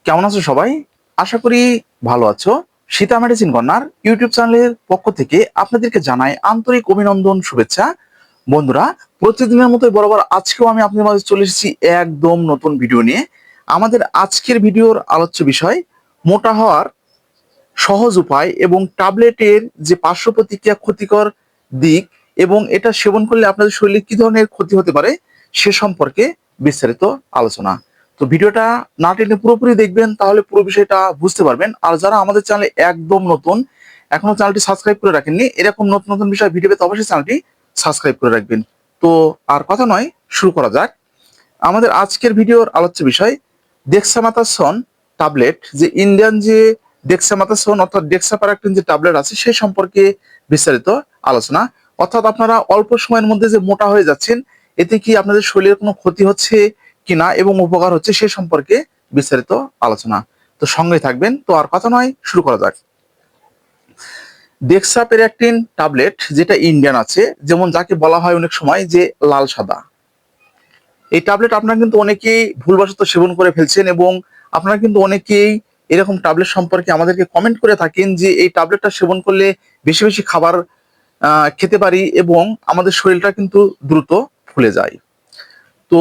কেমন আছো সবাই? আশা করি ভালো আছো। সীতা মেডিসিন কর্নার ইউটিউব চ্যানেলের পক্ষ থেকে আপনাদেরকে জানাই আন্তরিক অভিনন্দন, শুভেচ্ছা। বন্ধুরা, প্রতিদিনের মতোই বরাবর আজকেও আমি আপনাদের মাঝে চলে এসেছি একদম নতুন ভিডিও নিয়ে। আমাদের আজকের ভিডিওর আলোচ্য বিষয় মোটা হওয়ার সহজ উপায় এবং ট্যাবলেটের যে পার্শ্ব প্রতিক্রিয়া, ক্ষতিকর দিক এবং এটা সেবন করলে আপনাদের শরীরে কি ধরনের ক্ষতি হতে পারে সে সম্পর্কে বিস্তারিত আলোচনা। তো ভিডিওটা না টেনে পুরোপুরি দেখবেন, তাহলে পুরো বিষয়টা বুঝতে পারবেন। আর যারা আমাদের চ্যানেলে একদম নতুন, এখনো চ্যানেলটি সাবস্ক্রাইব করে রাখেননি, এরকম নতুন নতুন বিষয় ভিডিও পেতে অবশ্যই চ্যানেলটি সাবস্ক্রাইব করে রাখবেন। তো আর কথা নয়, শুরু করা যাক। আমাদের আজকের ভিডিওর আলোচ্য বিষয় ডেক্সামেথাসোন ট্যাবলেট, যে ইন্ডিয়ান যে ডেক্সামেথাসোন অর্থাৎ ডেক্সাপারাক্টিন যে ট্যাবলেট আছে সেই সম্পর্কে বিস্তারিত আলোচনা। অর্থাৎ আপনারা অল্প সময়ের মধ্যে যে মোটা হয়ে যাচ্ছেন, এতে কি আপনাদের শরীরের কোনো ক্ষতি হচ্ছে কিনা এবং উপকার হচ্ছে সে সম্পর্কে বিস্তারিত আলোচনা। তো সঙ্গে থাকবেন। তো আর কথা নয়, শুরু করা যাক। ডেক্সাপারাক্টিন ট্যাবলেট যেটা ইন্ডিয়ান আছে, যেমন যাকে বলা হয় অনেক সময় যে লাল সাদা, এই ট্যাবলেট আপনারা কিন্তু অনেকেই ভুলবশত সেবন করে ফেলছেন এবং আপনারা কিন্তু অনেকেই এরকম ট্যাবলেট সম্পর্কে আমাদেরকে কমেন্ট করে থাকেন যে এই ট্যাবলেটটা সেবন করলে বেশি বেশি খাবার খেতে পারি এবং আমাদের শরীরটা কিন্তু দ্রুত ফুলে যায়। তো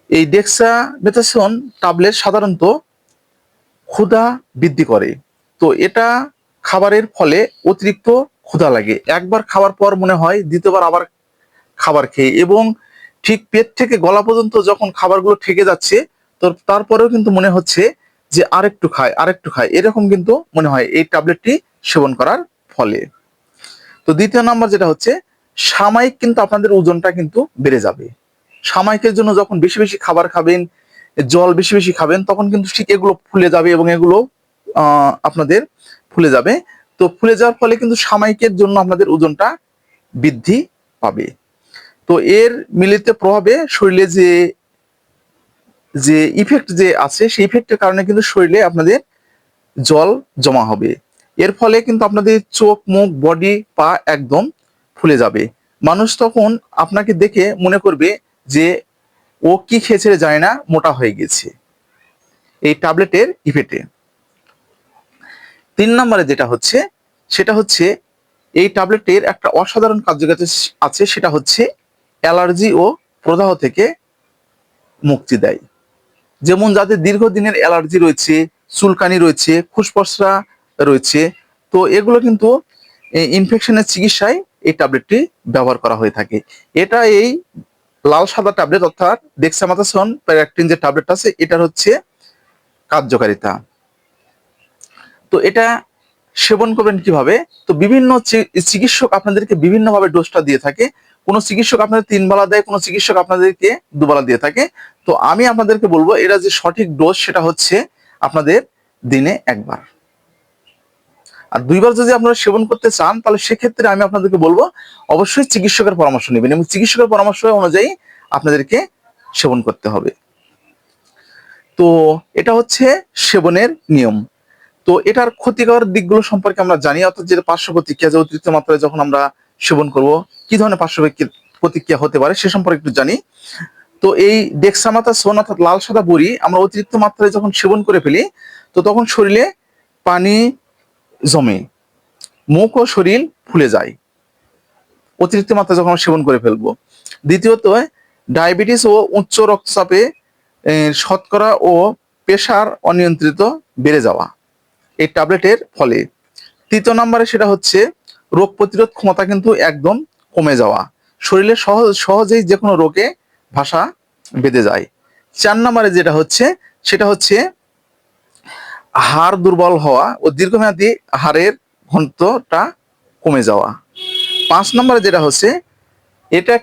এই ডেক্সামেথাসোন ট্যাবলেট সাধারণত ক্ষুধা বৃদ্ধি করে। তো এটা খাবারের ফলে অতিরিক্ত ক্ষুধা লাগে, একবার খাওয়ার পর মনে হয় দ্বিতীয়বার আবার খাবার খেয়ে, এবং ঠিক পেট থেকে গলা পর্যন্ত যখন খাবারগুলো ঠেকে যাচ্ছে, তো তারপরেও কিন্তু মনে হচ্ছে যে আরেকটু খায় আরেকটু খায়, এরকম কিন্তু মনে হয় এই ট্যাবলেটটি সেবন করার ফলে। তো দ্বিতীয় নাম্বার যেটা হচ্ছে, সাময়িক কিন্তু আপনাদের ওজনটা কিন্তু বেড়ে যাবে। সাময়িকের জন্য যখন বেশি বেশি খাবার খাবেন, জল বেশি বেশি খাবেন, তখন কিন্তু ঠিক এগুলো ফুলে যাবে এবং এগুলো আপনাদের ফুলে যাবে। তো ফুলে যাওয়ার ফলে কিন্তু সাময়িকের জন্য আপনাদের ওজনটা বৃদ্ধি পাবে। তো এর মিলিত প্রভাবে শরীরে যে যে ইফেক্ট যে আছে, সেই ইফেক্টের কারণে কিন্তু শরীরে আপনাদের জল জমা হবে। এর ফলে কিন্তু আপনাদের চোখ, মুখ, বডি, পা একদম ফুলে যাবে। মানুষ তখন আপনাকে দেখে মনে করবে যে ও কি খেয়েছে জানে না, মোটা হয়ে গেছে এই ট্যাবলেটের ইফেক্টে। 3 নম্বরে যেটা হচ্ছে, সেটা হচ্ছে এই ট্যাবলেটের একটা অসাধারণ কার্যকারিতা আছে, সেটা হচ্ছে অ্যালার্জি ও প্রদাহ থেকে মুক্তি দেয়। যেমন যাদের দীর্ঘদিনের অ্যালার্জি রয়েছে, চুলকানি রয়েছে, ফুসফসরা রয়েছে, তো এগুলো কিন্তু ইনফেকশনের চিকিৎসায় এই ট্যাবলেটটি ব্যবহার করা হয়ে থাকে। এটা এই লাল সাদা ট্যাবলেট অর্থাৎ ডেক্সামেথাসোন প্যারাক্টিন যে ট্যাবলেট আছে, এটার হচ্ছে কার্যকারিতা। তো এটা সেবন করবেন কিভাবে? তো বিভিন্ন চিকিৎসক আপনাদেরকে বিভিন্নভাবে ডোজটা দিয়ে থাকে। কোনো চিকিৎসক আপনাদের 3 বেলা দেয়, কোনো চিকিৎসক আপনাদেরকে 2 বেলা দিয়ে থাকে। তো আমি আপনাদেরকে বলবো, এরা যে সঠিক ডোজ সেটা হচ্ছে আপনাদের দিনে 1 বার। আর 2 বার যদি আপনারা সেবন করতে চান, তাহলে সেক্ষেত্রে আমি আপনাদেরকে বলবো অবশ্যই চিকিৎসকের পরামর্শ নেবেন এবং চিকিৎসকের পরামর্শ অনুযায়ী আপনাদেরকে সেবন করতে হবে। তো এটা হচ্ছে সেবনের নিয়ম। তো এটার ক্ষতিকর দিকগুলো সম্পর্কে আমরা জানি, অর্থাৎ যেটা পার্শ্ব প্রতিক্রিয়া, যে অতিরিক্ত মাত্রায় যখন আমরা সেবন করব কি ধরনের পার্শ্ব প্রতিক্রিয়া হতে পারে সে সম্পর্কে একটু জানি। তো এই ডেক্সামেথাসোন অর্থাৎ লাল সাদা বড়ি আমরা অতিরিক্ত মাত্রায় যখন সেবন করে ফেলি, তো তখন শরীরে পানি জমে, মুখ ও শরীর ফুলে যায় অতিরিক্ত মাত্রায় যখন আমরা সেবন করে ফেলবো। দ্বিতীয়ত, ডায়াবেটিস ও উচ্চ রক্তচাপে শতকরা ও প্রেশার অনিয়ন্ত্রিত বেড়ে যাওয়া এই ট্যাবলেটের ফলে। তৃতীয় নম্বরে সেটা হচ্ছে রোগ প্রতিরোধ ক্ষমতা কিন্তু একদম কমে যাওয়া, শরীরে সহজেই যে কোনো রোগে ভাষা বেঁধে যায়। 4 নম্বরে যেটা হচ্ছে, সেটা হচ্ছে হাড় দুর্বল হওয়া ও দীর্ঘমেয়াদী হাড়ের ঘনত্বটা কমে যাওয়া। 5 নম্বরে যেটা হচ্ছে, এটা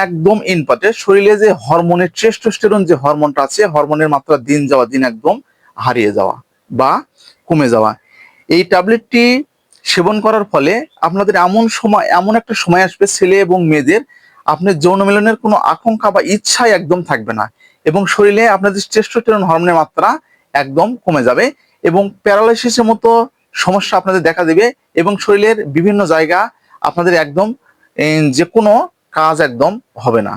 একদম ইম্পর্টেন্ট, শরীরে যে হরমোনের টেস্টোস্টেরন যে হরমোনটা আছে, হরমোনের মাত্রা দিন যাওয়া দিন একদম হারিয়ে যাওয়া বা কমে যাওয়া। এই ট্যাবলেটটি সেবন করার ফলে আপনাদের এমন একটা সময় আসবে, ছেলে এবং মেয়েদের আপনার যৌন মিলনের কোনো আকাঙ্ক্ষা বা ইচ্ছাই একদম থাকবে না এবং শরীরে আপনাদের টেস্টোস্টেরন হরমোনের মাত্রা একদম কমে যাবে এবং প্যারালাইসিসের মতো সমস্যা আপনাদের দেখা দেবে এবং শরীরের বিভিন্ন জায়গা আপনাদের একদম যে কোনো কাজ একদম হবে না,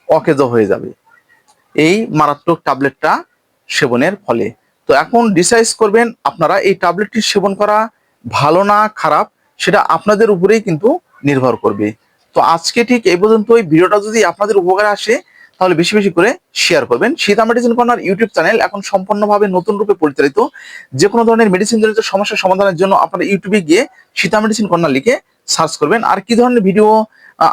অকেজো হয়ে যাবে এই মারাত্মক ট্যাবলেটটা সেবনের ফলে। তো এখন ডিসাইড করবেন আপনারা এই ট্যাবলেটটি সেবন করা ভালো না খারাপ, সেটা আপনাদের উপরেই কিন্তু নির্ভর করবে। তো আজকে ঠিক এই পর্যন্তই। ভিডিওটা যদি আপনাদের উপকারে আসে তাহলে বেশি বেশি করে শেয়ার করবেন। Sita medicine corner YouTube channel এখন সম্পূর্ণভাবে নতুন রূপে পরিচালিত। যে কোনো ধরনের মেডিসিন জনিত সমস্যার সমাধানের জন্য আপনারা ইউটিউবে গিয়ে সীতা মেডিসিন কর্নার লিখে সার্চ করবেন। আর কি ধরনের ভিডিও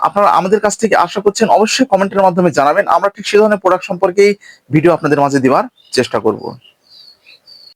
আপনারা আমাদের কাছ থেকে আশা করছেন অবশ্যই কমেন্টের মাধ্যমে জানাবেন। আমরা ঠিক সেই ধরনের প্রোডাক্ট সম্পর্কেই ভিডিও আপনাদের মাঝে দেওয়ার চেষ্টা করব।